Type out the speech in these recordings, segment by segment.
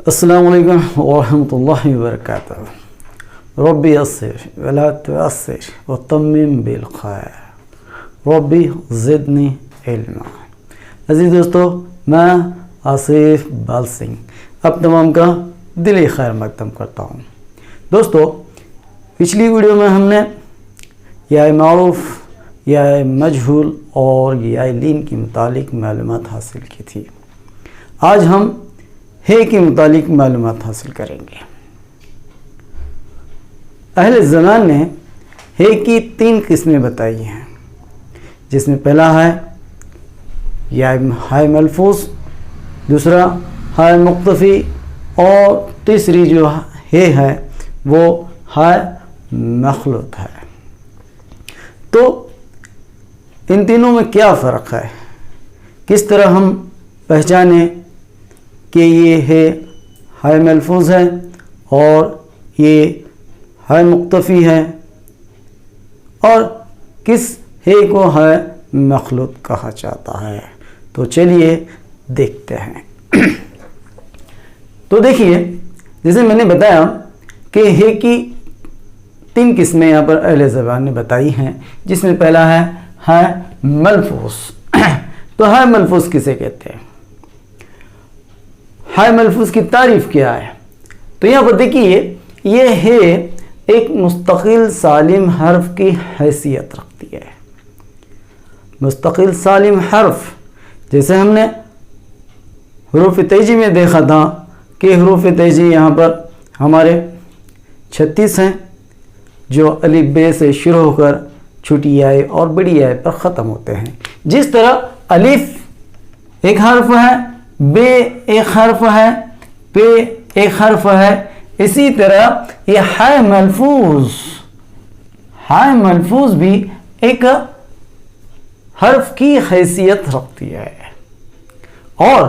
अस्सलामु अलैकुम वरहमतुल्लाहि वबरकातुहू। रब्बी यस्सिर वला तुअस्सिर वतम्मिम बिल खैर रब्बी ज़िदनी इल्मा। अज़ीज़ दोस्तों, मैं आसिफ बाल सिंह अब तमाम का दिली खैर मकदम करता हूँ। दोस्तों, पिछली वीडियो में हमने या मारूफ या मजहूल और या लीन की मुतालिक मालूमात हासिल की थी। आज हम है के मुतालिक मालूमात हासिल करेंगे। अहले ज़मान ने है की 3 किस्में बताई हैं, जिसमें पहला है या हाय मलफूस, दूसरा हाय मुक्तफ़ी और तीसरी जो है वो हाय मखलूत है। तो इन तीनों में क्या फ़र्क है, किस तरह हम पहचाने कि ये है हाय मलफूज है और ये हाय मुक्तफ़ी है, और किस है को हाय मखलूत कहा जाता है। तो चलिए देखते हैं। तो देखिए, जैसे मैंने बताया कि है की 3 किस्में यहाँ पर अहले ज़बान ने बताई हैं, जिसमें पहला है हाय मलफूज। तो हाय मलफूज किसे कहते हैं? हाय मलफूज की तारीफ़ क्या है? तो यहाँ पर देखिए, ये है एक मुस्तकिल सालिम हर्फ की हैसियत रखती है। मुस्तकिल सालिम हर्फ, जैसे हमने हरूफ तेजी में देखा था कि हरूफ तेजी यहाँ पर हमारे 36 हैं, जो अलिफ बे से शुरू होकर छोटी आय और बड़ी आय पर ख़त्म होते हैं। जिस तरह अलिफ एक हर्फ है, बे एक हर्फ है, पे एक हर्फ है, इसी तरह ये हाय मलफूज भी एक हर्फ की हैसियत रखती है और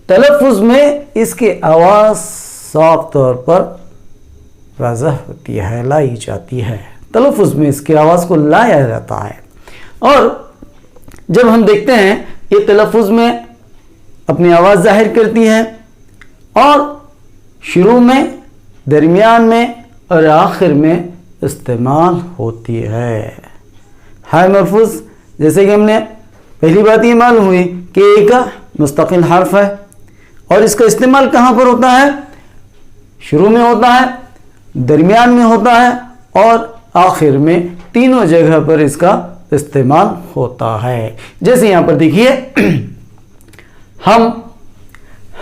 तलफ़ुज़ में इसकी आवाज़ साफ तौर पर वाज़ह होती है, लाई जाती है। तलफ़ुज़ में इसकी आवाज़ को लाया जाता है। और जब हम देखते हैं ये तलफ़ुज़ में अपनी आवाज़ जाहिर करती है और शुरू में, दरमियान में और आखिर में इस्तेमाल होती है। हाय मलफूज, जैसे कि हमने पहली बात ये मालूम हुई कि एक मुस्तकिल हर्फ है और इसका इस्तेमाल कहाँ पर होता है? शुरू में होता है, दरमियान में होता है और आखिर में। तीनों जगह पर इसका इस्तेमाल होता है। जैसे यहाँ पर देखिए, हम,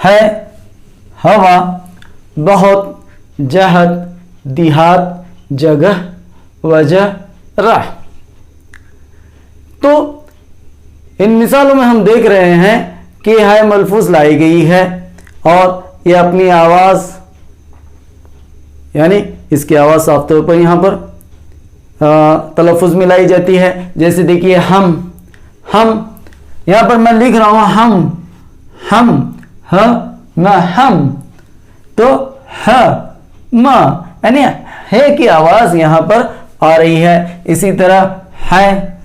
है, हवा, बहुत, जहत, दिहात, जगह, वजह, राह। तो इन मिसालों में हम देख रहे हैं कि हाय मलफूज लाई गई है और ये अपनी आवाज़, यानी इसकी आवाज़ साफ तौर पर यहाँ पर तलफ़ुज़ में लाई जाती है। जैसे देखिए, हम यहाँ पर मैं लिख रहा हूँ हम, हम, तो ह म, यानी है की आवाज़ यहाँ पर आ रही है। इसी तरह है,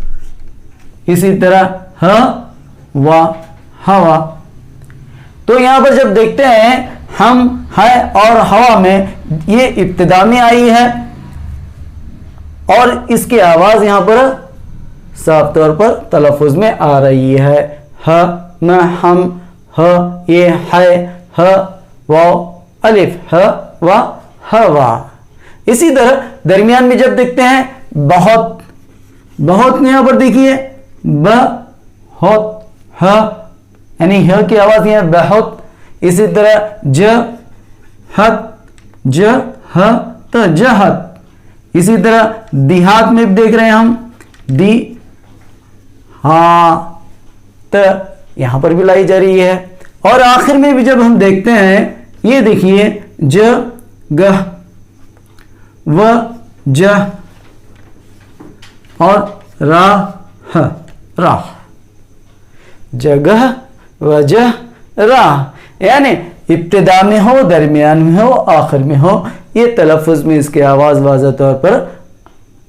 इसी तरह ह व हवा। तो यहाँ पर जब देखते हैं हम, है और हवा में ये इब्तिदा में आई है और इसकी आवाज़ यहाँ पर साफ तौर पर तलफ़ुज़ में आ रही है। ह म, हम, ह, ये है, ह व अलिफ, ह व हवा। इसी तरह दरमियान में जब देखते हैं बहुत यहाँ पर देखिए बहुत, ह यानी ह की आवाज़ यहाँ बहुत। इसी तरह तो जहत। इसी तरह दिहात में देख रहे हैं हम तो यहाँ पर भी लाई जा रही है। और आखिर में भी जब हम देखते हैं, ये देखिए जगह, वजह और राह, जगह, वजह, राह, यानी इब्तिदा में हो, दरमियान में हो, आखिर में हो, ये तलफ़ुज़ में इसकी आवाज़ वाज़ह तौर पर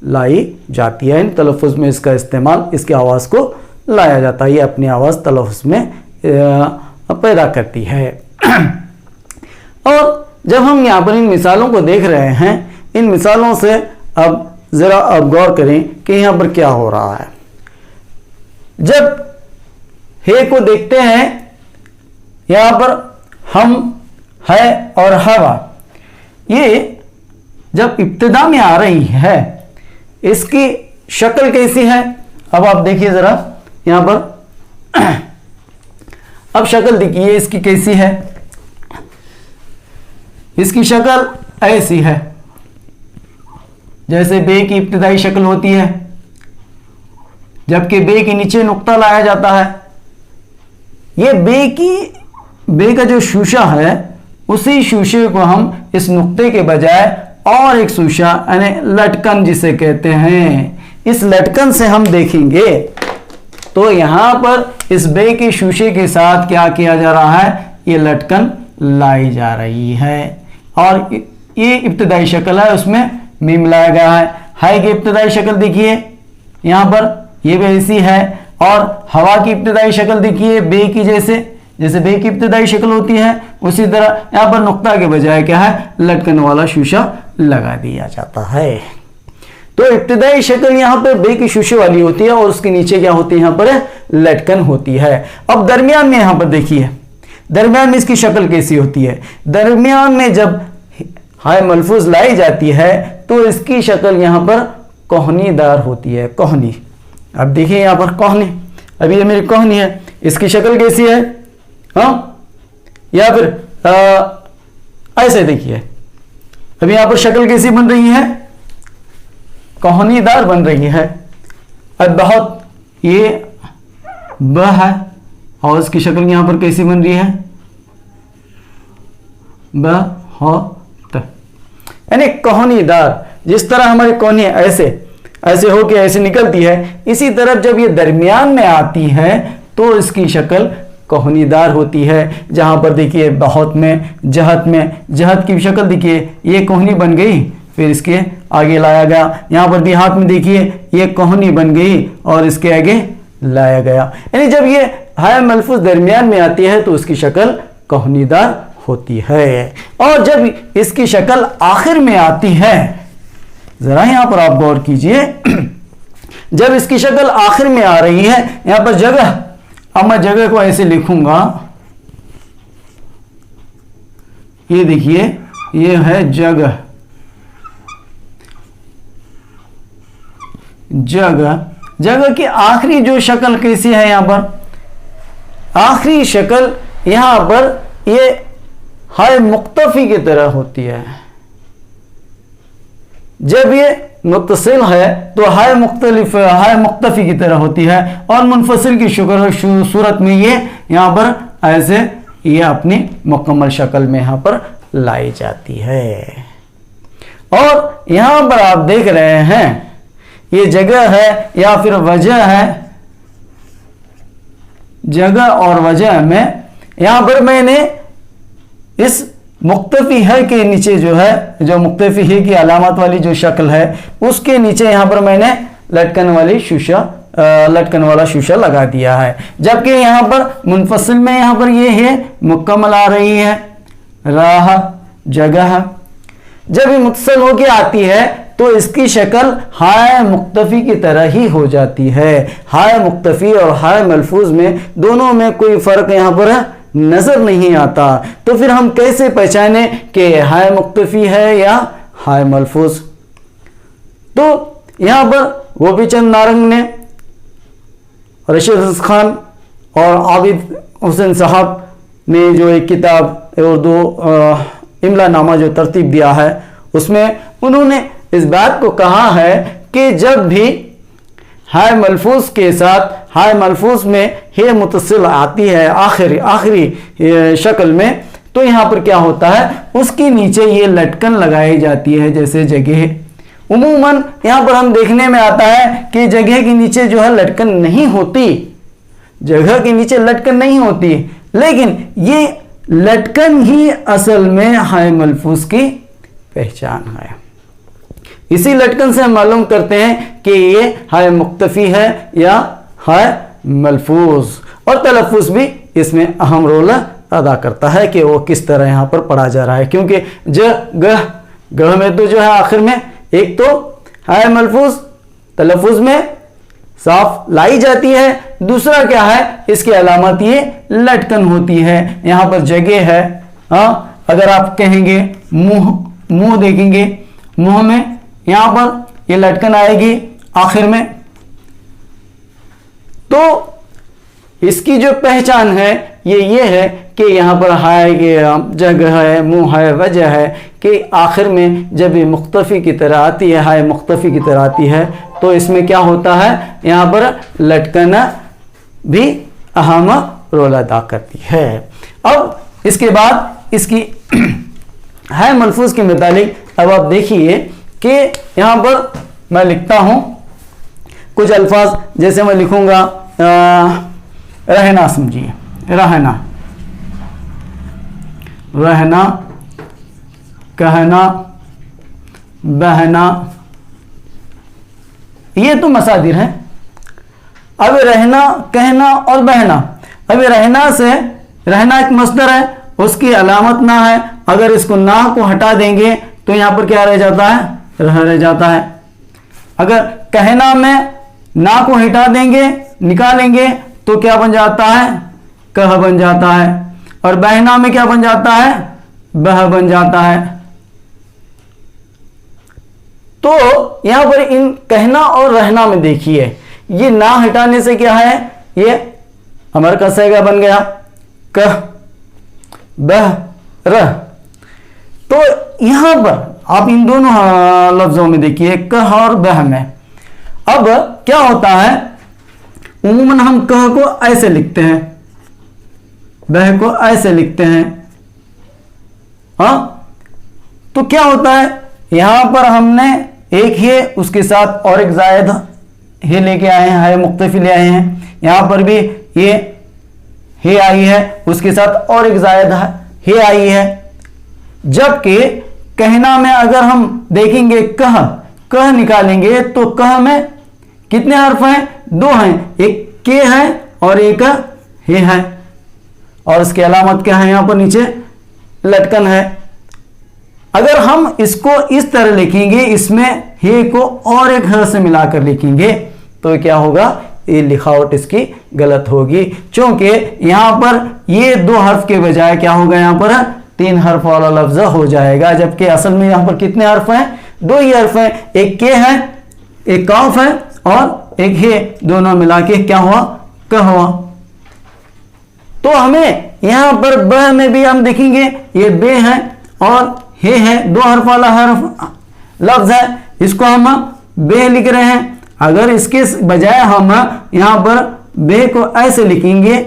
लाई जाती है। इन तलफ़ुज़ में इसका इस्तेमाल, इसकी आवाज़ को लाया जाता है। ये अपनी आवाज़ तलफ़ुज़ में पैदा करती है। और जब हम यहाँ पर इन मिसालों को देख रहे हैं, इन मिसालों से अब ज़रा अब गौर करें कि यहाँ पर क्या हो रहा है। जब हे को देखते हैं, यहाँ पर हम, है और हवा, ये जब इब्तिदा में आ रही है, इसकी शक्ल कैसी है? अब आप देखिए ज़रा यहाँ पर, अब शक्ल देखिए इसकी कैसी है। इसकी शक्ल ऐसी है जैसे बे की इब्तिदाई शक्ल होती है, जबकि बे के नीचे नुक्ता लाया जाता है। ये बे का जो शूशा है, उसी शूशे को हम इस नुक्ते के बजाय और एक शूशा यानी लटकन जिसे कहते हैं, इस लटकन से हम देखेंगे तो यहां पर इस बे के शूशे के साथ क्या किया जा रहा है? ये लटकन लाई जा रही है और ये इब्तिदाई शक्ल है, उसमें मीम लाया गया है। हाय की इब्तिदाई शक्ल देखिए यहां पर, ये भी ऐसी है। और हवा की इब्तिदाई शक्ल देखिए बे की, जैसे बे की इब्तिदाई शक्ल होती है, उसी तरह यहां पर नुक्ता के बजाय क्या है? लटकन वाला शूशा लगा दिया जाता है। तो इब्तिदाई शक्ल यहां पर बे की शूशे वाली होती है और उसके नीचे क्या होती है? यहां पर लटकन होती है। अब दरमियान में यहां पर देखिए, दरमियान में इसकी शक्ल कैसी होती है? दरमियान में जब हाय मलफूज लाई जाती है तो इसकी शक्ल यहां पर कोहनीदार होती है, कोहनी। अब देखिए यहां पर कोहनी, अभी ये मेरी कोहनी है, इसकी शक्ल कैसी है? हाँ, या फिर ऐसे देखिए, अभी यहां पर शक्ल कैसी बन रही है? कोहनीदार बन रही है। अब बहुत ये ब है और इसकी शक्ल यहां पर कैसी बन रही है? ब हो त, यानी कोहनीदार। जिस तरह हमारी कोहनी ऐसे ऐसे होके ऐसे निकलती है, इसी तरह जब ये दरमियान में आती है तो इसकी शक्ल कोहनीदार होती है। जहां पर देखिए बहुत में जहत की शक्ल देखिए, ये कोहनी बन गई, फिर इसके आगे लाया गया। यहां पर देहात में देखिए ये कोहनी बन गई और इसके आगे लाया गया। यानी जब ये हाय मलफूज दरमियान में आती है तो उसकी शक्ल कोहनीदार होती है। और जब इसकी शक्ल आखिर में आती है, जरा यहां पर आप गौर कीजिए, जब इसकी शक्ल आखिर में आ रही है, यहां पर जगह, अब मैं जगह को ऐसे लिखूंगा, ये देखिए ये है जगह, जगह की आखिरी जो शक्ल कैसी है? यहां पर आखिरी शक्ल यहां पर ये हाय मुक्तफी की तरह होती है। जब ये मुत्तसिल है तो हाय मुक्तफी की तरह होती है, और मुनफसिल की सूरत में ये यहां पर ऐसे ये अपनी मुकम्मल शक्ल में यहां पर लाई जाती है। और यहां पर आप देख रहे हैं ये जगह है या फिर वजह है, जगह और वजह में यहां पर मैंने इस मुक्तफी है के नीचे जो है, जो मुक्तफी है की अलामत वाली जो शक्ल है, उसके नीचे यहां पर मैंने लटकन वाला शीशा लगा दिया है। जबकि यहां पर मुनफसिल में यहां पर ये है मुकम्मल आ रही है राह जगह। जब ये मुत्तसिल होके आती है तो इसकी शक्ल हाय मुक्तफी की तरह ही हो जाती है। हाय मुक्तफी और हाय मलफूज में दोनों में कोई फर्क यहां पर नजर नहीं आता। तो फिर हम कैसे पहचाने कि हाय मुक्तफी है या हाय मलफूज? तो यहां पर गोपीचंद नारंग ने, रशीद खान और आबिद हुसैन साहब ने जो एक किताब उर्दू इमला नामा जो तरतीब दिया है, उसमें उन्होंने इस बात को कहा है कि जब भी हाय मलफूज के साथ हाय मलफूज में हे मुतसिल आती है आखिरी शक्ल में, तो यहां पर क्या होता है, उसके नीचे ये लटकन लगाई जाती है जैसे जगह। उमूमन यहां पर हम देखने में आता है कि जगह के नीचे जो है लटकन नहीं होती, जगह के नीचे लटकन नहीं होती, लेकिन ये लटकन ही असल में हाय मलफूज की पहचान है। इसी लटकन से हम मालूम करते हैं कि ये हाय मुक्तफी है या हाय मलफूज, और तलफ़ुज़ भी इसमें अहम रोल अदा करता है कि वो किस तरह यहाँ पर पढ़ा जा रहा है, क्योंकि ग में तो जो है आखिर में एक तो हाय मलफूज तलफ़ुज़ में साफ लाई जाती है, दूसरा क्या है इसकी अलामत ये लटकन होती है, यहाँ पर जगह है। हाँ, अगर आप कहेंगे मुंह देखेंगे, मुंह में यहाँ पर ये लटकन आएगी आखिर में, तो इसकी जो पहचान है ये है कि यहाँ पर हाय के जगह है, मुंह है, वजह है कि आखिर में जब ये मुख्तफ़ी की तरह आती है, हाय मुख्तफ़ी की तरह आती है, तो इसमें क्या होता है यहाँ पर लटकन भी अहम रोल अदा करती है। अब इसके बाद इसकी हाय मलफूज के मुतालिक अब आप देखिए कि यहाँ पर मैं लिखता हूँ कुछ अल्फाज, जैसे मैं लिखूँगा रहना, समझिए रहना, रहना, कहना, बहना, ये तो मसादिर हैं। अब रहना, कहना और बहना, अब रहना से, रहना एक मस्दर है, उसकी अलामत ना है, अगर इसको ना को हटा देंगे तो यहाँ पर क्या रह जाता है, रह जाता है। अगर कहना में ना को हटा देंगे, निकालेंगे तो क्या बन जाता है, कह बन जाता है, और बहना में क्या बन जाता है, बह बन जाता है। तो यहां पर इन कहना और रहना में देखिए, ये ना हटाने से क्या है, ये अमर का सैगा बन गया, कह बह रह। तो यहां पर आप इन दोनों लफ्जों में देखिए, कह और बह में अब क्या होता है, उम्मन हम कह को ऐसे लिखते हैं, बह को ऐसे लिखते हैं। हाँ, तो क्या होता है, यहां पर हमने एक ही उसके साथ और एक जायद हे लेके आए हैं, हाय मुख्तफी ले आए हैं, यहां पर भी ये हे आई है, उसके साथ और एक जायद हे आई है। जबकि कहना में अगर हम देखेंगे कह निकालेंगे तो कह में कितने हर्फ हैं, दो हैं, एक के है और एक हे है, और इसकी अलामत क्या है, यहां पर नीचे लटकन है। अगर हम इसको इस तरह लिखेंगे, इसमें हे को और एक ह से मिलाकर लिखेंगे तो क्या होगा, ये लिखावट इसकी गलत होगी, क्योंकि यहां पर ये दो हर्फ के बजाय क्या होगा, यहां पर तीन हर्फ वाला लफ्ज हो जाएगा, जबकि असल में यहां पर कितने हर्फ हैं, दो ही हर्फ हैं, एक के है, एक काफ है और एक हे, दोनों मिला के क्या हुआ, कह हुआ। तो हमें यहां पर ब में भी हम देखेंगे ये बे है और हे है, दो हर्फ वाला हर्फ लफ्ज है, इसको हम बे लिख रहे हैं। अगर इसके बजाय हम यहां पर बे को ऐसे लिखेंगे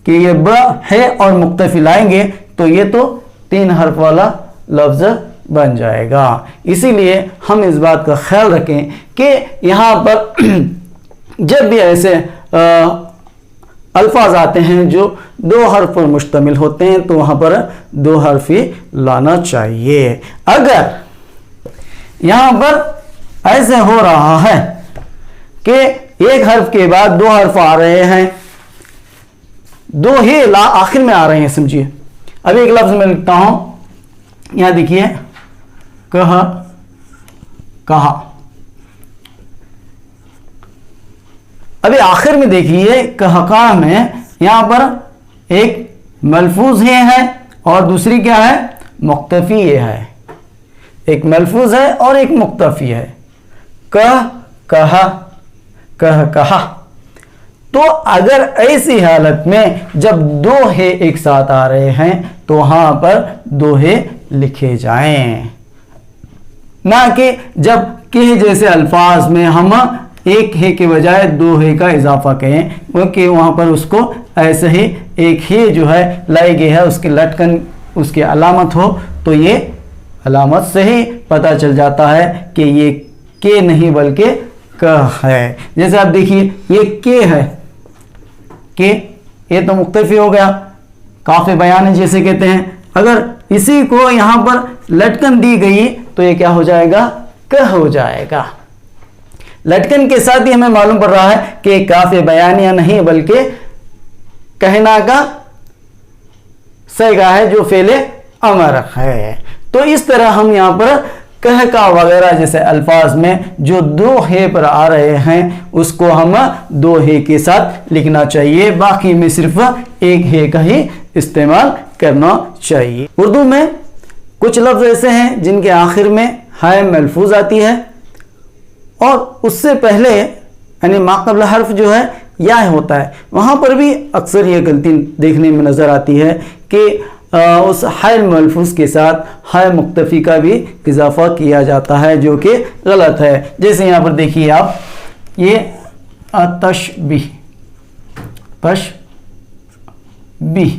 कि ये ब है और मुख्तफी लाएंगे तो ये तो तीन हर्फ वाला लफ्ज बन जाएगा। इसीलिए हम इस बात का ख्याल रखें कि यहाँ पर जब भी ऐसे अल्फाज आते हैं जो दो हर्फ पर मुश्तमिल होते हैं तो वहाँ पर दो हर्फ ही लाना चाहिए। अगर यहाँ पर ऐसे हो रहा है कि एक हर्फ के बाद दो हर्फ आ रहे हैं, दो ही आखिर में आ रहे हैं, समझिए। अब एक लफ्ज में लिखता हूं, यहां देखिए कहा, अभी आखिर में देखिए कहका में यहां पर एक मलफूज है और दूसरी क्या है, मुख्तफी है। एक मलफूज है और एक मुख्तफी है, कहा। तो अगर ऐसी हालत में जब दो हे एक साथ आ रहे हैं तो वहां पर दो हे लिखे जाएं, ना कि जब के जैसे अल्फाज में हम एक हे के बजाय दो हे का इजाफा कहें, क्योंकि वहां पर उसको ऐसे ही एक हे जो है लाई गई है, उसकी लटकन उसकी अलामत हो तो ये अलामत से ही पता चल जाता है कि ये के नहीं बल्कि क है। जैसे आप देखिए ये के है, के ये तो मुख्तफी हो गया, काफी बयान जैसे कहते हैं। अगर इसी को यहां पर लटकन दी गई तो ये क्या हो जाएगा, क हो जाएगा। लटकन के साथ ही हमें मालूम पड़ रहा है कि काफी बयान या नहीं बल्कि कहना का सैगा है जो फेले अमर है। तो इस तरह हम यहाँ पर कह का वगैरह जैसे अल्फाज में जो दो हे पर आ रहे हैं उसको हम दो हे के साथ लिखना चाहिए, बाकी में सिर्फ एक हे का ही इस्तेमाल करना चाहिए। उर्दू में कुछ लफ्ज ऐसे हैं जिनके आखिर में हाय मलफूज आती है और उससे पहले यानी माक़बल हर्फ जो है या होता है, वहाँ पर भी अक्सर ये गलती देखने में नज़र आती है कि उस हाय मलफूज के साथ हाय मुक्तफ़ी का भी इजाफा किया जाता है जो कि गलत है। जैसे यहाँ पर देखिए आप, ये तशबीह, तशबीह,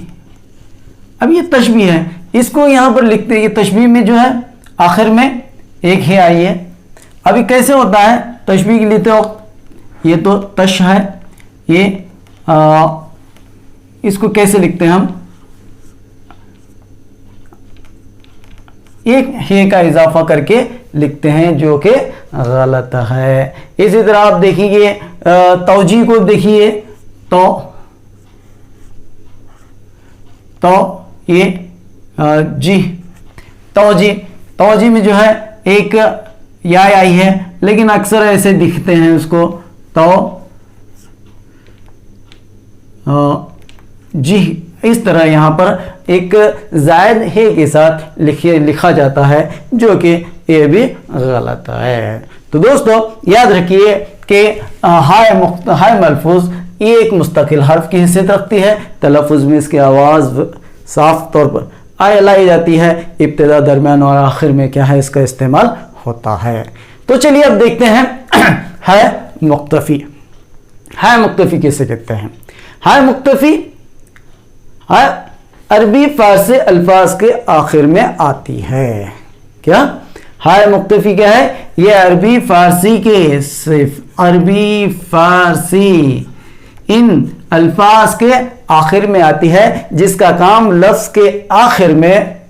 अब ये तशबीह है, इसको यहाँ पर लिखते हैं, ये तशबीह में जो है आखिर में एक ही आई है। अभी कैसे होता है तशबीह के लिए, तो ये तो तश है, ये इसको कैसे लिखते हैं हम, एक हे का इजाफा करके लिखते हैं जो कि गलत है। इसी तरह आप देखिए तौजी को देखिए, तो ये जी तौजी, तौजी में जो है एक या आई है, लेकिन अक्सर ऐसे दिखते हैं उसको तो जी, इस तरह यहाँ पर एक जायद है के साथ लिखा जाता है जो कि ये भी गलत है। तो दोस्तों याद रखिए कि हाय मलफूज ये एक मुस्तकिल हर्फ की हैसियत रखती है। तलफ़ुज़ में इसकी आवाज़ साफ तौर पर लाई जाती है, इब्तिदा, दरमियान और आखिर में क्या है इसका इस्तेमाल होता है। तो चलिए अब देखते हैं हाय मुक्तफ़ी। हाय मुक्तफ़ी कैसे कहते हैं? हाय मुक्तफ़ी हाय अरबी फारसी अल्फाज के आखिर में आती है। क्या हाय मुक्तफ़ी क्या है? ये अरबी फारसी के, सिर्फ अरबी फारसी इन अल्फाज के आखिर में आती है, जिसका काम लफ्ज़ के आखिर में,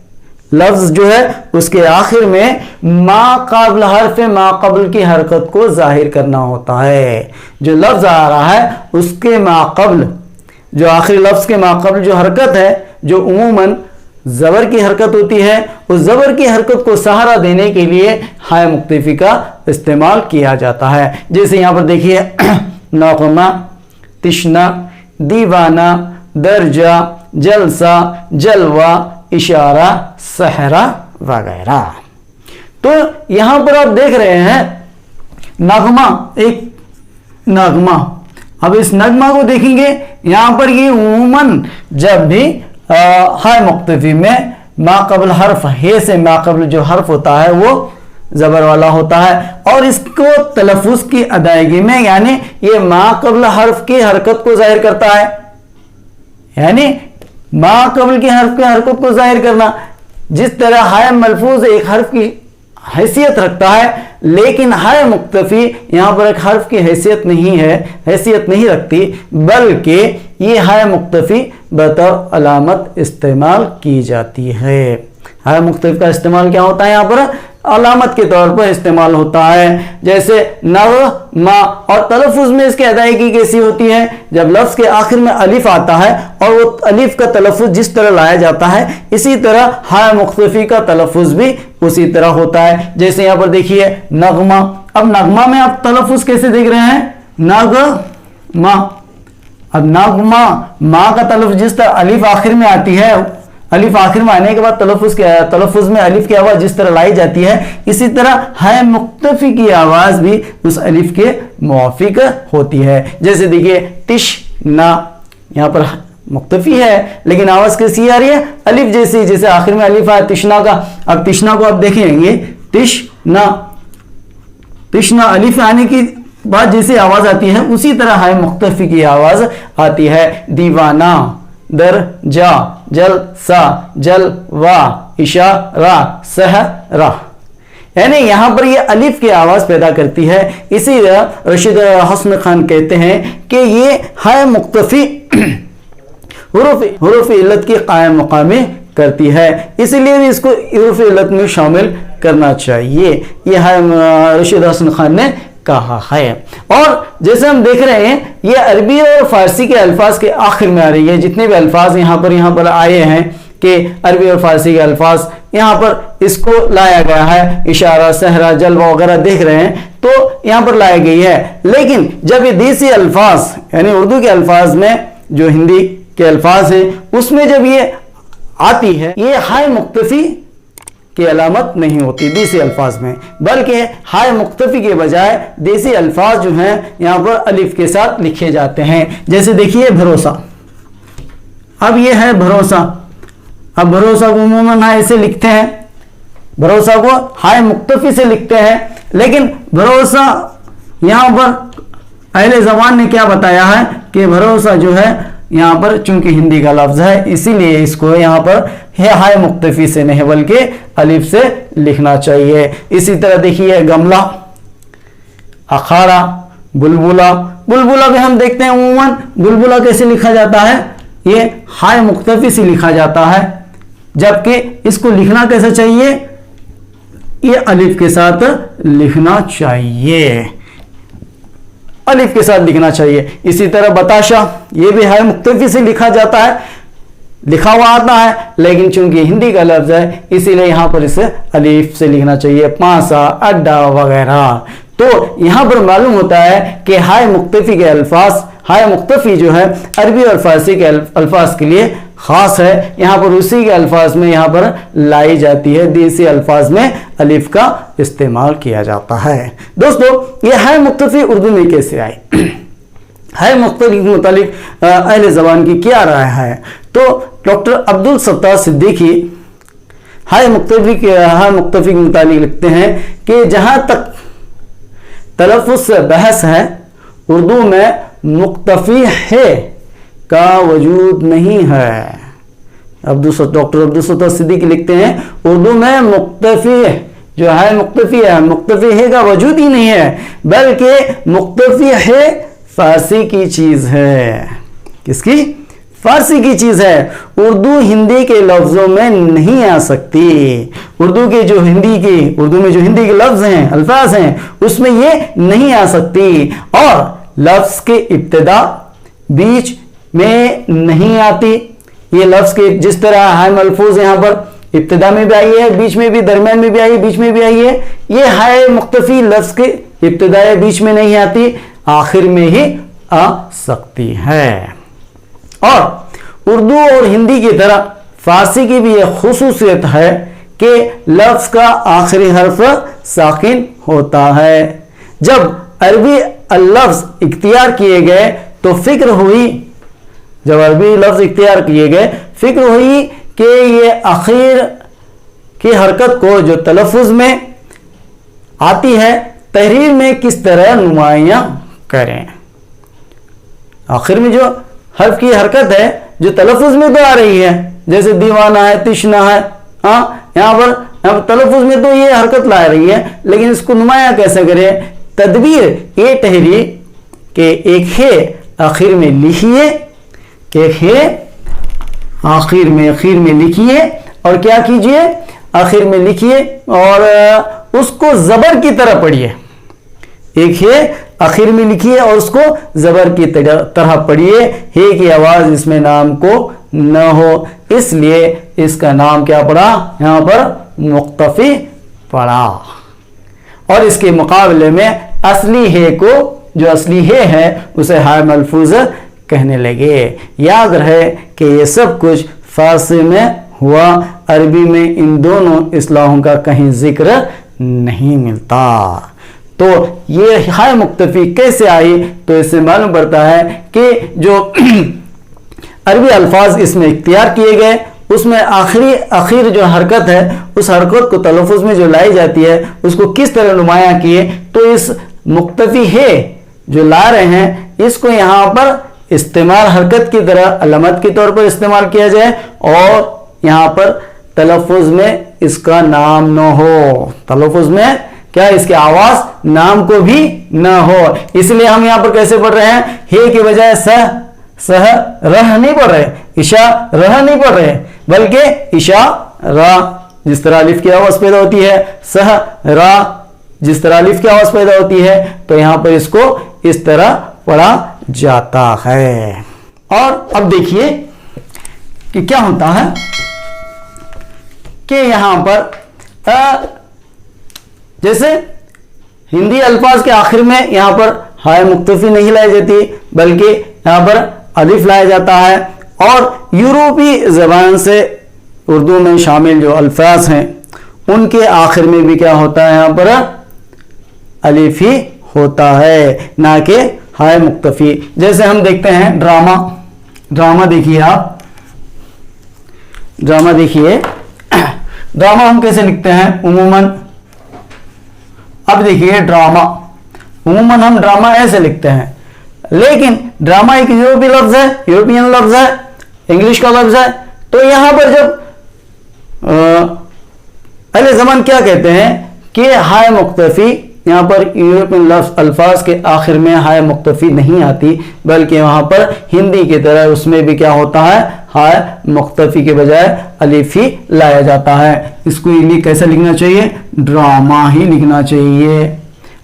लफ्ज़ जो है उसके आखिर में माक़बल हर्फ माक़बल की हरकत को जाहिर करना होता है। जो लफ्ज़ आ रहा है उसके माक़बल, जो आखिरी लफ्ज़ के माक़बल जो हरकत है, जो उमूमन ज़बर की हरकत होती है, उस ज़बर की हरकत को सहारा देने के लिए हाय मुक्तफ़ी का इस्तेमाल किया जाता है। जैसे यहाँ पर देखिए नग़मा, तिश्ना, दीवाना, दर्जा, जलसा, जलवा, इशारा, सहरा वगैरह। तो यहाँ पर आप देख रहे हैं नग़मा, एक नग़मा। अब इस नग़मा को देखेंगे, यहाँ पर ये उमूमन जब भी हाय मुक्तफ़ी में माक़बल हर्फ, हे से माक़बल जो हर्फ होता है वो ज़बर वाला होता है और इसको तलफ़ुज़ की अदायगी में यानी ये माक़बल हर्फ की हरकत को ज़ाहिर करता है, यानी माक़बल की हर्फ की हरकत को ज़ाहिर करना। जिस तरह हाय मलफूज एक हर्फ की हैसियत रखता है, लेकिन हाय मुक्तफ़ी यहाँ पर एक हर्फ की हैसियत नहीं है, हैसियत नहीं रखती, बल्कि ये हाय मुक्तफ़ी बतौर अलामत इस्तेमाल की जाती है। हाय मुक्तफ़ी का इस्तेमाल क्या होता है? यहाँ पर अलामत के तौर पर इस्तेमाल होता है। जैसे नग़मा, और तलफ़ुज़ में इसकी अदायगी कैसी होती है? जब लफ्ज़ के आखिर में अलिफ आता है और वो अलिफ का तलफ़ुज़ जिस तरह लाया जाता है, इसी तरह हाय मुक्तफ़ी का तलफ़ुज़ भी उसी तरह होता है। जैसे यहाँ पर देखिए नग़मा, अब नग़मा में आप तलफ़ुज़ कैसे देख रहे हैं? नग़मा। अब नग़मा, माँ का तलफ़ुज़ जिस तरह अलिफ आखिर में आती है, अलिफ आखिर में आने के बाद तलफ़ुज़ में अलिफ की आवाज़ जिस तरह लाई जाती है, इसी तरह हाय मुक्तफ़ी की आवाज़ भी उस अलिफ के मुवाफ़िक होती है। जैसे देखिए तिश्ना, यहाँ पर मुक्तफ़ी है लेकिन आवाज़ कैसी आ रही है? अलिफ जैसी, जैसे आखिर में अलिफ आया तिश्ना का। अब तिश्ना को आप देखेंगे, तिश्ना, तिश्ना अलिफ आने की बाद जैसे आवाज़ आती है उसी तरह हाय मुक्तफ़ी की आवाज़ आती है। दीवाना, दर्जा, जलसा, जलवा, इशारा, सहरा, यानी यहाँ पर ये अलिफ की आवाज़ पैदा करती है। इसी रशीद हसन खान कहते हैं कि ये हाय मुक्तफ़ी हुरूफ इल्लत की कायम मकामी करती है, इसलिए भी इसको हुरूफ इल्लत में शामिल करना चाहिए, ये हाय रशीद हसन खान ने कहा है। और जैसे हम देख रहे हैं ये अरबी और फारसी के अल्फाज के आखिर में आ रही है। जितने भी अल्फाज यहाँ पर आए हैं कि अरबी और फारसी के अल्फाज यहाँ पर इसको लाया गया है, इशारा, सहरा, जलवा वगैरह देख रहे हैं तो यहाँ पर लाई गई है। लेकिन जब ये देसी अल्फाज यानी उर्दू के अल्फाज में जो हिंदी के अल्फाज हैं उसमें जब ये आती है, ये हाय मुख्तफी की अलामत नहीं होती देसी अल्फाज में, बल्कि हाय मुख्तफी के बजाय देसी अल्फाज जो हैं यहाँ पर अलिफ के साथ लिखे जाते हैं। जैसे देखिए भरोसा, अब ये है भरोसा, अब भरोसा को उम्मूमन हाय से लिखते हैं, भरोसा को हाय मुख्तफी से लिखते हैं, लेकिन भरोसा यहाँ पर अहले ज़बान ने क्या बताया है कि भरोसा जो है यहाँ पर चूंकि हिंदी का लफ्ज है इसीलिए इसको यहाँ पर हाय मुख्तफी से नहीं बल्कि अलिफ से लिखना चाहिए। इसी तरह देखिए गमला, अखाड़ा, बुलबुला, बुलबुला भी हम देखते हैं उम्मूमन बुलबुला कैसे लिखा जाता है, ये हाय मुख्तफी से लिखा जाता है, जबकि इसको लिखना कैसे चाहिए, ये अलिफ के साथ लिखना चाहिए, अलिफ के साथ लिखना चाहिए। इसी तरह बताशा, ये भी हाय मुख्तफी से लिखा जाता है, लिखा हुआ आता है, लेकिन चूंकि हिंदी का लफ्ज है इसीलिए यहां पर इसे अलिफ से लिखना चाहिए। पांसा, अड्डा वगैरह। तो यहां पर मालूम होता है कि हाय मुख्तफी के अल्फाज, हाय मुख्तफी जो है अरबी और फारसी के अल्फाज के लिए खास है, यहाँ पर उसी के अल्फाज में यहाँ पर लाई जाती है, देसी अल्फाज में अलिफ का इस्तेमाल किया जाता है। दोस्तों ये हाय मुख्तफी उर्दू में कैसे आई, हाय मुख्तफी के मुतालिक अहले ज़बान की क्या राय है, तो डॉक्टर अब्दुल सत्तार सिद्दीकी हाय मुख्तफी के मुतालिक लिखते हैं कि जहाँ तक तलफ़्फ़ुज़ से बहस है उर्दू में मुख्तफी है का वजूद नहीं है। डॉक्टर अब्दुल सत्तार सिद्दीकी लिखते हैं उर्दू में मुख्तफी जो है मुख्तफी है का वजूद ही नहीं है, बल्कि मुख्तफी है फारसी की चीज है। किसकी? फारसी की चीज है। उर्दू हिंदी के लफ्जों में नहीं आ सकती। उर्दू में जो हिंदी के लफ्ज हैं, अल्फाज हैं, उसमें ये नहीं आ सकती, और लफ्ज के इब्तिदा बीच में नहीं आती। ये लफ्ज के जिस तरह हाय मलफूज यहाँ पर इब्तिदा में भी आई है, बीच में भी, दरमियान में भी आई है, बीच में भी आई है, ये हाय मुख्तफी लफ्ज के इब्तिदा बीच में नहीं आती, आखिर में ही आ सकती है। और उर्दू और हिंदी की तरह फारसी की भी यह खुसूसियत है कि लफ्ज का आखिरी हर्फ साकिन होता है। जब अरबी लफ्ज इख्तियार किए गए तो फिक्र हुई, जब अरबी लफ्ज इख्तियार किए गए फिक्र हुई कि ये आखिर की हरकत को जो तलफ़्फ़ुज़ में आती है तहरीर में किस तरह नुमायां करें। आखिर में जो हर्फ की हरकत है जो तलफ़्फ़ुज़ में तो आ रही है, जैसे दीवाना है, तिश्ना है, यहाँ पर तलफ़्फ़ुज़ में तो ये हरकत ला रही है, लेकिन इसको नुमायां कैसे करें। तदबीर ये ठहरी कि एक है आखिर में लिखिए, एक है आखिर में लिखिए, और क्या कीजिए, आखिर में लिखिए और उसको जबर की तरह पढ़िए। एक है आखिर में लिखिए और उसको जबर की तरह पढ़िए, हे की आवाज इसमें नाम को न हो, इसलिए इसका नाम क्या पड़ा, यहां पर मुख्तफी पड़ा। और इसके मुकाबले में असली है को, जो असली है उसे हाय मलफूज कहने लगे। याद रहे कि ये सब कुछ फारसी में हुआ, अरबी में इन दोनों इस्लाहों का कहीं जिक्र नहीं मिलता। तो ये हाय मुख्तफी कैसे आई, तो इससे मालूम पड़ता है कि जो अरबी अल्फाज इसमें इख्तियार किए गए उसमें आखिर जो हरकत है उस हरकत को तलफ़्फ़ुज़ में जो लाई जाती है उसको किस तरह नुमायां किए, तो इस मुख्तफी है जो ला रहे हैं इसको यहाँ पर इस्तेमाल हरकत की तरह अलामत के तौर पर इस्तेमाल किया जाए, और यहाँ पर तलफ़्फ़ुज़ में इसका नाम न हो, तलफ़्फ़ुज़ में क्या इसकी आवाज नाम को भी न हो। इसलिए हम यहाँ पर कैसे पढ़ रहे हैं, हे के बजाय सह रह नहीं पढ़ रहे, इशा रह नहीं पढ़ रहे, बल्कि इशा रा, जिस तरह अलिफ की आवाज पैदा होती है, सह रा जिस तरह अलिफ की आवाज पैदा होती है, तो यहां पर इसको इस तरह पढ़ा जाता है। और अब देखिए कि क्या होता है कि यहां पर जैसे हिंदी अल्फाज के आखिर में यहां पर हाय मुक्तफी नहीं लाई जाती, बल्कि यहां पर अलिफ लाया जाता है। और यूरोपी जबान से उर्दू में शामिल जो अल्फाज हैं उनके आखिर में भी क्या होता है, यहां पर अलिफ ही होता है, ना कि हाय मुक्तफी। जैसे हम देखते हैं ड्रामा देखिए आप, ड्रामा देखिए, ड्रामा हम कैसे लिखते हैं उमूमन। अब देखिए ड्रामा, उमूमन हम ड्रामा ऐसे लिखते हैं, लेकिन ड्रामा एक यूरोपियन लफ्ज है, इंग्लिश का लफ्ज है। तो यहां पर जब अहले ज़मान क्या कहते हैं कि हाय मुक्तफी, यहां पर यूरोपियन लफ्ज अल्फाज के आखिर में हाय मुक्तफी नहीं आती, बल्कि वहां पर हिंदी की तरह उसमें भी क्या होता है, हाय मुक्तफी के बजाय अलिफ ही लाया जाता है। इसको कैसे लिखना चाहिए, ड्रामा ही लिखना चाहिए।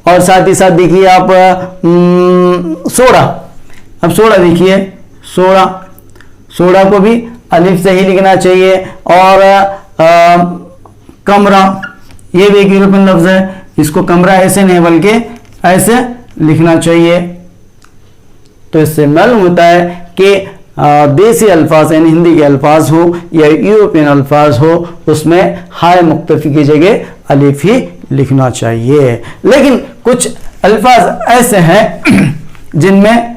और साथ ही साथ देखिए आप सोडा, अब सोडा देखिए, सोडा को भी अलिफ से ही लिखना चाहिए। और कमरा, ये भी एक यूरोपियन लफ्ज है, इसको कमरा ऐसे नहीं बल्कि ऐसे लिखना चाहिए। तो इससे मालूम होता है कि देसी अल्फाज यानी हिंदी के अल्फाज हो या यूरोपियन अल्फाज हो, उसमें हाय मुक्तफी की जगह अलिफ ही लिखना चाहिए। लेकिन कुछ अल्फाज ऐसे हैं जिनमें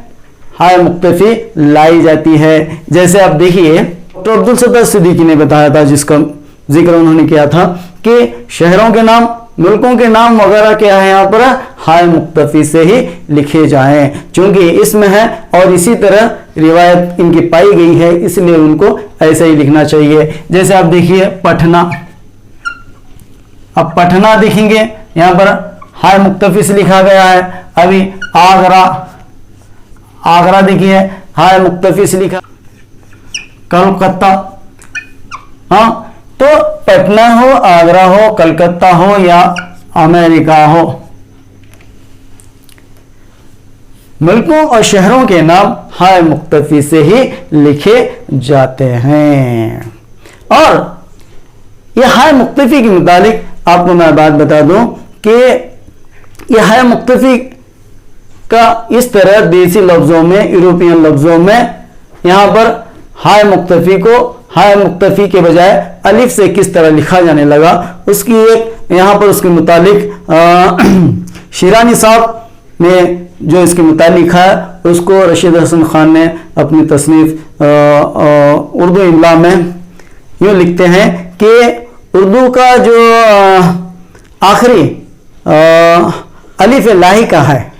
हाय मुक्तफी लाई जाती है। जैसे आप देखिए डॉक्टर अब्दुल सत्तार सिद्दीकी ने बताया था, जिसका जिक्र उन्होंने किया था कि शहरों के नाम, मुल्कों के नाम वगैरह क्या है यहाँ पर हाय मुक्तफी से ही लिखे जाएं, क्योंकि इसमें है और इसी तरह रिवायत इनकी पाई गई है, इसलिए उनको ऐसे ही लिखना चाहिए। जैसे आप देखिए पटना, अब पटना देखेंगे यहां पर हाय मुक्तफी से लिखा गया है। अभी आगरा देखिए हाय मुक्तफी से लिखा। कलकत्ता, हाँ, तो पटना हो, आगरा हो, कलकत्ता हो या अमेरिका हो, मुल्कों और शहरों के नाम हाय मुक्तफी से ही लिखे जाते हैं। और यह हाय मुक्तफी के मुतालिक आपको मैं बात बता दूं कि यह हाय मुक्तफी का इस तरह देसी लफ्जों में, यूरोपियन लफ्जों में यहां पर हाय मुक्तफी को हाय मुक्तफी के बजाय अलिफ से किस तरह लिखा जाने लगा, उसकी एक यहां पर उसके मुतालिक शिरानी साहब ने जो इसके मुतालिक लिखा है, उसको रशीद हसन खान ने अपनी तसनीफ उर्दू इमला में यूँ लिखते हैं कि उर्दू का जो आखिरी अलिफ लाहिका है,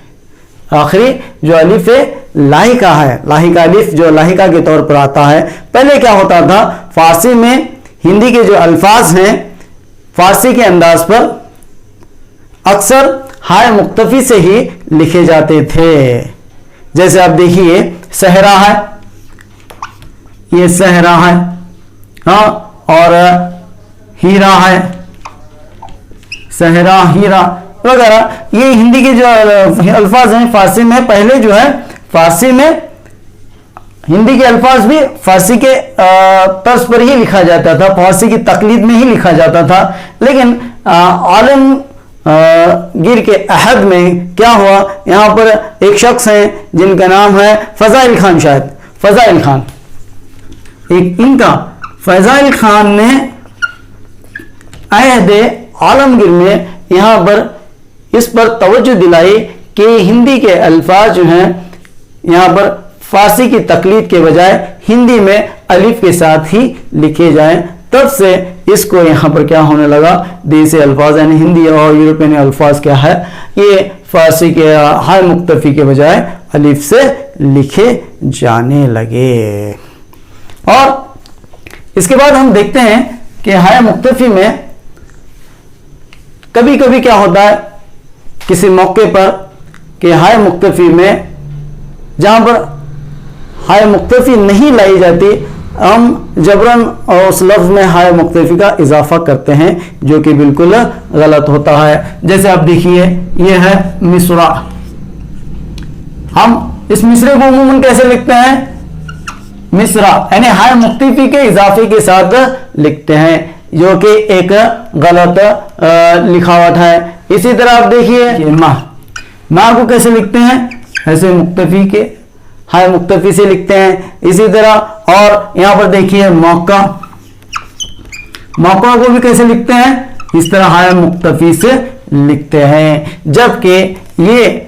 आखिरी जो अलिफ लाहिका है, लाहिका अलिफ जो लाहिका के तौर पर आता है। पहले क्या होता था, फारसी में हिंदी के जो अल्फाज हैं, फारसी के अंदाज पर अक्सर हाय मुक्तफी से ही लिखे जाते थे। जैसे आप देखिए सहरा है, ये सहरा है, हाँ, और हीरा है, सहरा, हीरा वगैरह, ये हिंदी के जो अल्फाज हैं फारसी में। पहले जो है फारसी में हिंदी के अल्फाज भी फारसी के तर्ज पर ही लिखा जाता था, फारसी की तकलीद में ही लिखा जाता था। लेकिन आलमगीर के अहद में क्या हुआ, यहां पर एक शख्स हैं जिनका नाम है फजाइल खान, शायद फजाइल खान, एक इनका फजाइल खान ने अहद आलमगीर में यहां पर इस पर तवज्जो दिलाई कि हिंदी के अल्फाज जो हैं यहां पर फारसी की तकलीद के बजाय हिंदी में अलिफ के साथ ही लिखे जाएं। तब से इसको यहां पर क्या होने लगा, देसी अल्फाज यानी हिंदी और यूरोपियन अल्फाज क्या है, ये फारसी के हाय मुक्तफी के बजाय अलिफ से लिखे जाने लगे। और इसके बाद हम देखते हैं कि हाय मुक्तफी में कभी कभी क्या होता है किसी मौके पर कि हाय मुक्तफी में जहां पर हाय मुक्तफी नहीं लाई जाती, हम जबरन और उस लफ्ज में हाय मुक्तफी का इजाफा करते हैं, जो कि बिल्कुल गलत होता है। जैसे आप देखिए ये है मिसरा, हम इस मिसरे को अमूमन कैसे लिखते हैं, मिसरा, यानी हाय मुक्तफी के इजाफे के साथ लिखते हैं। जो कि एक गलत लिखावट है। इसी तरह आप देखिए माँ को कैसे लिखते हैं, ऐसे मुक्तफी के हाय मुक्तफी से लिखते हैं। इसी तरह और यहाँ पर देखिए मौका को भी कैसे लिखते हैं, इस तरह हाय मुक्तफी से लिखते हैं। जबकि ये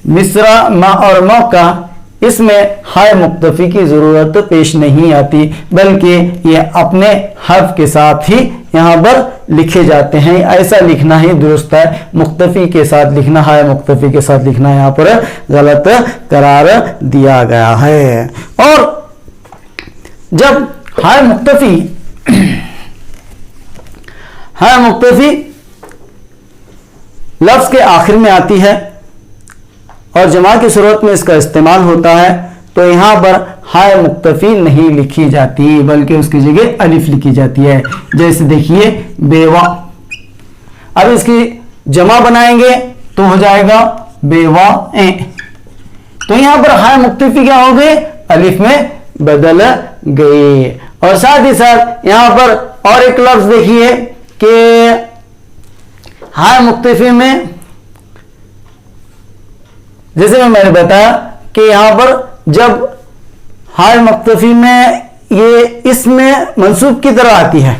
मिसरा मा और मौका, इसमें हाय मुक्तफी की जरूरत पेश नहीं आती, बल्कि ये अपने हर्फ के साथ ही यहाँ पर लिखे जाते हैं। ऐसा लिखना ही दुरुस्त है, मुक्तफी के साथ लिखना, हाय मुक्तफी के साथ लिखना यहाँ पर गलत करार दिया गया है। और जब हाय मुक्तफी लफ्ज के आखिर में आती है और जमा की सूरत में इसका इस्तेमाल होता है, तो यहां पर हाय मुक्तफी नहीं लिखी जाती, बल्कि उसकी जगह अलिफ लिखी जाती है। जैसे देखिए बेवा, अब इसकी जमा बनाएंगे तो हो जाएगा बेवा ए, तो यहां पर हाय मुक्तफी क्या हो गए, अलिफ में बदल गए। और साथ ही साथ यहां पर और एक लफ्ज देखिए कि हाय मुक्तफी में, जैसे मैंने बताया कि यहां पर जब हाय मुक्तफी में ये इसमें मंसूब की तरह आती है,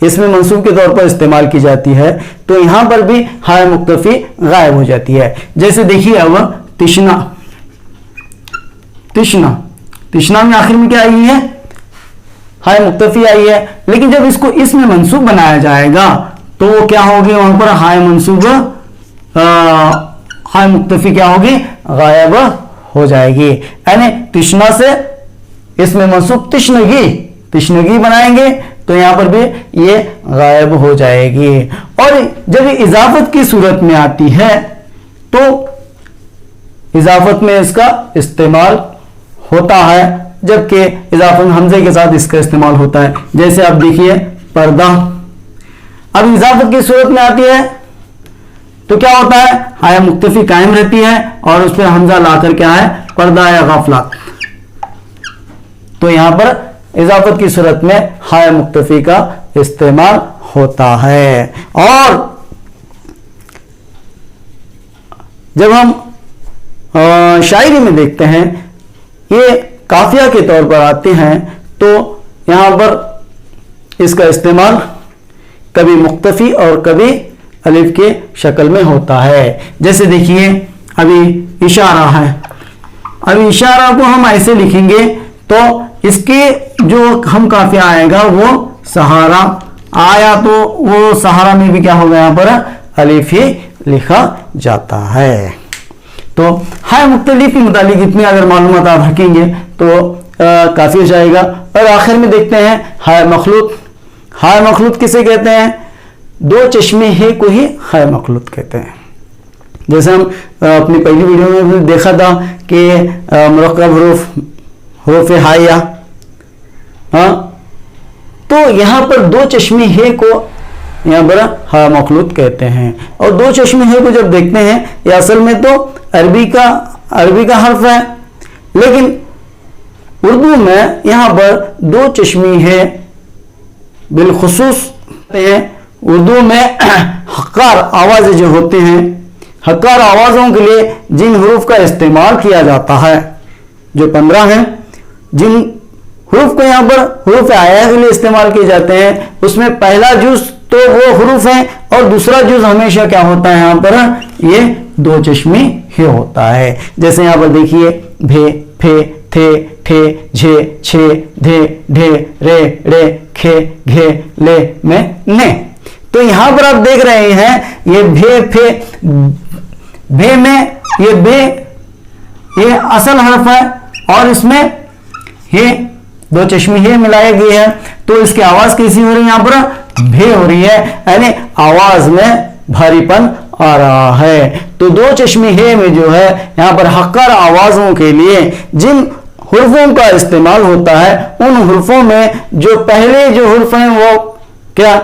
इसमें मंसूब के तौर पर इस्तेमाल की जाती है, तो यहां पर भी हाय मुक्तफी गायब हो जाती है। जैसे देखिए अब तिश्ना में आखिर में क्या आई है, हाय मुक्तफी आई है, लेकिन जब इसको इसमें मंसूब बनाया जाएगा तो वो क्या होगी, वहां पर हाय मंसूब हाय मुक्तफी क्या होगी, गायब हो जाएगी। यानी तिश्ना से इसमें मंसूब तिश्नगी बनाएंगे तो यहां पर भी ये गायब हो जाएगी। और जब ये इजाफत की सूरत में आती है तो इजाफत में इसका इस्तेमाल होता है, जबकि इजाफत हमजे के साथ इसका इस्तेमाल होता है। जैसे आप देखिए पर्दा, अब इजाफत की सूरत में आती है तो क्या होता है, हाय मुक्तफी कायम रहती है और उस पर हमजा लाकर क्या है, पर्दा या गफला, तो यहां पर इजाफत की सूरत में हाय मुक्तफी का इस्तेमाल होता है। और जब हम शायरी में देखते हैं, ये काफिया के तौर पर आते हैं, तो यहां पर इसका इस्तेमाल कभी मुक्तफी और कभी अलिफ के शक्ल में होता है। जैसे देखिए अभी इशारा है, अभी इशारा को हम ऐसे लिखेंगे तो इसके जो हम काफिया आएगा वो सहारा आया, तो वो सहारा में भी क्या होगा, यहाँ पर अलिफ ही लिखा जाता है। तो हाय मुख्तलिफ के मुतालिक इतनी अगर मालूमात आप रखेंगे तो काफी हो जाएगा। और आखिर में देखते हैं हाय मखलूत। हाय मखलूत किसे कहते हैं, दो चश्मे है को ही हाय मखलूत कहते हैं। जैसे हम अपनी पहली वीडियो में भी देखा था कि मुरक्कब हरूफ हाया, हाँ, तो यहाँ पर दो चश्मे है को यहाँ पर हा मखलूत कहते हैं। और दो चश्मे है को जब देखते हैं, ये असल में तो अरबी का हर्फ है, लेकिन उर्दू में यहाँ पर दो चश्मे है बिलखुसूस हैं। उर्दू में हक्कार आवाज़ें जो होते हैं, हक्कार आवाज़ों के लिए जिन हरूफ का इस्तेमाल किया जाता है, जो 15 हैं, जिन हरूफ को यहाँ पर हरूफ आया के लिए इस्तेमाल किए जाते हैं, उसमें पहला जुज तो वो हरूफ है और दूसरा जुज हमेशा क्या होता है, यहाँ पर ये दो चश्मे ही होता है। जैसे यहाँ पर देखिए भे, फे, थे, ठे, झे, छे, धे, ढे, रे, रे, खे, घे, ले, में, ने। तो यहां पर आप देख रहे हैं ये भे, फे, भे में ये बे, ये असल हर्फ है और इसमें ये दो चश्मे हे मिलाए गए हैं, तो इसकी आवाज कैसी हो रही है, यहां पर भे हो रही है, यानी आवाज में भारीपन आ रहा है। तो दो चश्मे हे में जो है यहां पर हक्कर आवाजों के लिए जिन हुर्फों का इस्तेमाल होता है, उन हुर्फों में जो पहले जो हुर्फ हैं वो क्या,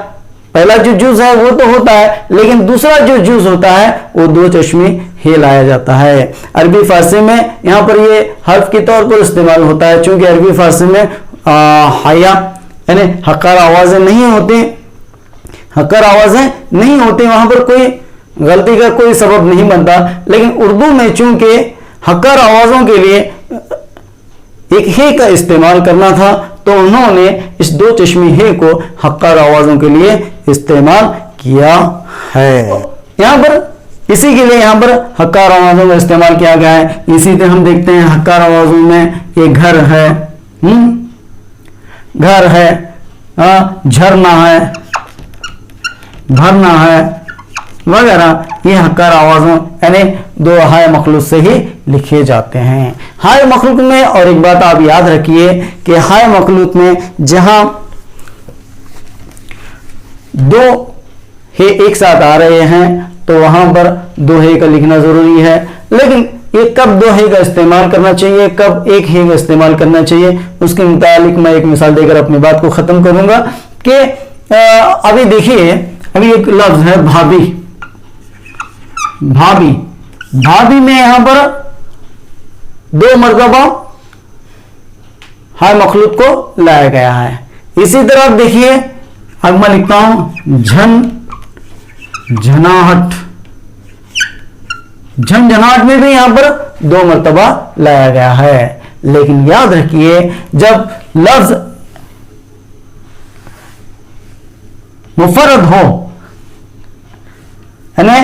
पहला जो जुज है वो तो होता है, लेकिन दूसरा जो जुज होता है वो दो चश्मे हे लाया जाता है। अरबी फारसी में यहाँ पर ये हर्फ के तौर पर इस्तेमाल होता है, चूंकि अरबी फारसी में हाया यानी हक्कार आवाज़ें नहीं होती, हक्कार आवाज़ें नहीं होती, वहाँ पर कोई गलती का कोई सबब नहीं बनता। लेकिन उर्दू में चूंकि हक्कार आवाज़ों के लिए एक हे का इस्तेमाल करना था, तो उन्होंने इस दो चश्मी हे को हक्कार आवाज़ों के लिए इस्तेमाल किया है। यहाँ पर इसी के लिए यहाँ पर हक्कार आवाज़ों का इस्तेमाल किया गया है। इसी तरह हम देखते हैं हक्कार आवाज़ों में ये घर है, घर है, झरना है, भरना है वगैरह, ये हक्कार आवाज़ों यानी दो हाय मखलूक से ही लिखे जाते हैं। हाय मखलूक में और एक बात आप याद रखिए कि हाय मखलूक में जहां दो हे एक साथ आ रहे हैं तो वहां पर दो हे का लिखना जरूरी है। लेकिन ये कब दो हे का इस्तेमाल करना चाहिए, कब एक हे का इस्तेमाल करना चाहिए, उसके मुतालिक मैं एक मिसाल देकर अपनी बात को खत्म करूंगा कि अभी देखिए, अभी एक लफ्ज है भाभी, भाभी, भाभी में यहां पर दो मरतबा हाय मखलूक को लाया गया है। इसी तरह देखिए, अब मैं लिखता हूं झन झनाहट, झंझनाहट में भी यहां पर दो मरतबा लाया गया है। लेकिन याद रखिए, जब लफ्ज मुफरद हो, यानी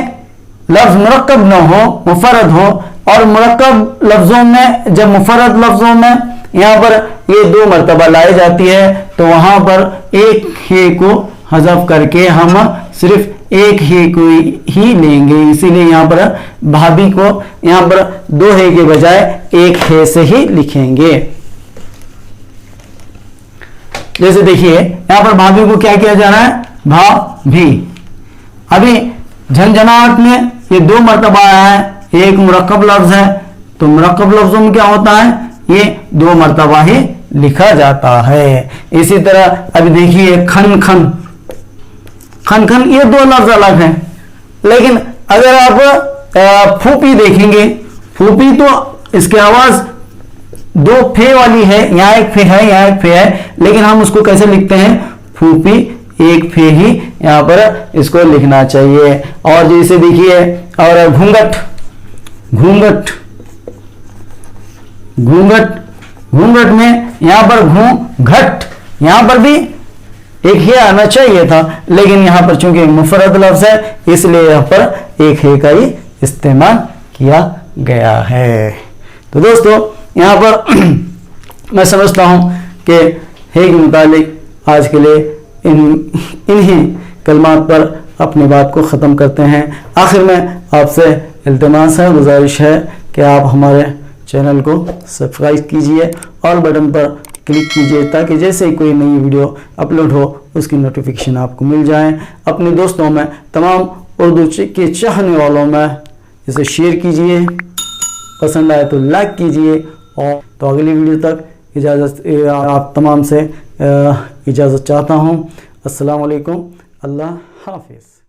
लफ्ज मुरक्कब न हो, मुफरद हो, और मुरक्कब लफ्जों में, जब मुफरद लफ्जों में यहां पर ये दो मरतबा लाई जाती है, तो वहां पर एक हे को हज़फ करके हम सिर्फ एक हे को ही लेंगे। इसीलिए यहां पर भाभी को यहां पर दो हे के बजाय एक हे से ही लिखेंगे। जैसे देखिए, यहां पर भाभी को क्या किया जा रहा है, भाभी। अभी झंझनाहट में ये दो मरतबा आया है, एक मुरक्कब लफ्ज है, तो मुरक्कब लफ्जों में क्या होता है, ये दो मरतबा ही लिखा जाता है। इसी तरह अभी देखिए खन खन, खन खन, ये दो लफ्ज अलग हैं। लेकिन अगर आप फूपी देखेंगे, फूपी तो इसकी आवाज दो फे वाली है, यहां एक फे है, यहां एक फे है, लेकिन हम उसको कैसे लिखते हैं, फूपी, एक फे ही यहां पर इसको लिखना चाहिए। और जैसे देखिए, और घूंघट, घूंघट, घूंघट, घूंघट में यहां पर घूंघट, यहां पर भी एक हे आना चाहिए था, लेकिन यहां पर चूंकि मुफरद लफ्ज है, इसलिए यहां पर एक हे का ही इस्तेमाल किया गया है। तो दोस्तों, यहां पर मैं समझता हूं कि हे के मुतालिक आज के लिए इन्हीं कलमात पर अपनी बात को ख़त्म करते हैं। आखिर में आपसे इल्तिमास है, गुजारिश है कि आप हमारे चैनल को सब्सक्राइब कीजिए और बटन पर क्लिक कीजिए, ताकि जैसे ही कोई नई वीडियो अपलोड हो उसकी नोटिफिकेशन आपको मिल जाए। अपने दोस्तों में, तमाम उर्दू के चाहने वालों में इसे शेयर कीजिए, पसंद आए तो लाइक कीजिए। और तो अगली वीडियो तक इजाज़त, आप तमाम से इजाज़त चाहता हूँ। अस्सलाम वालेकुम, अल्लाह हाफिज़।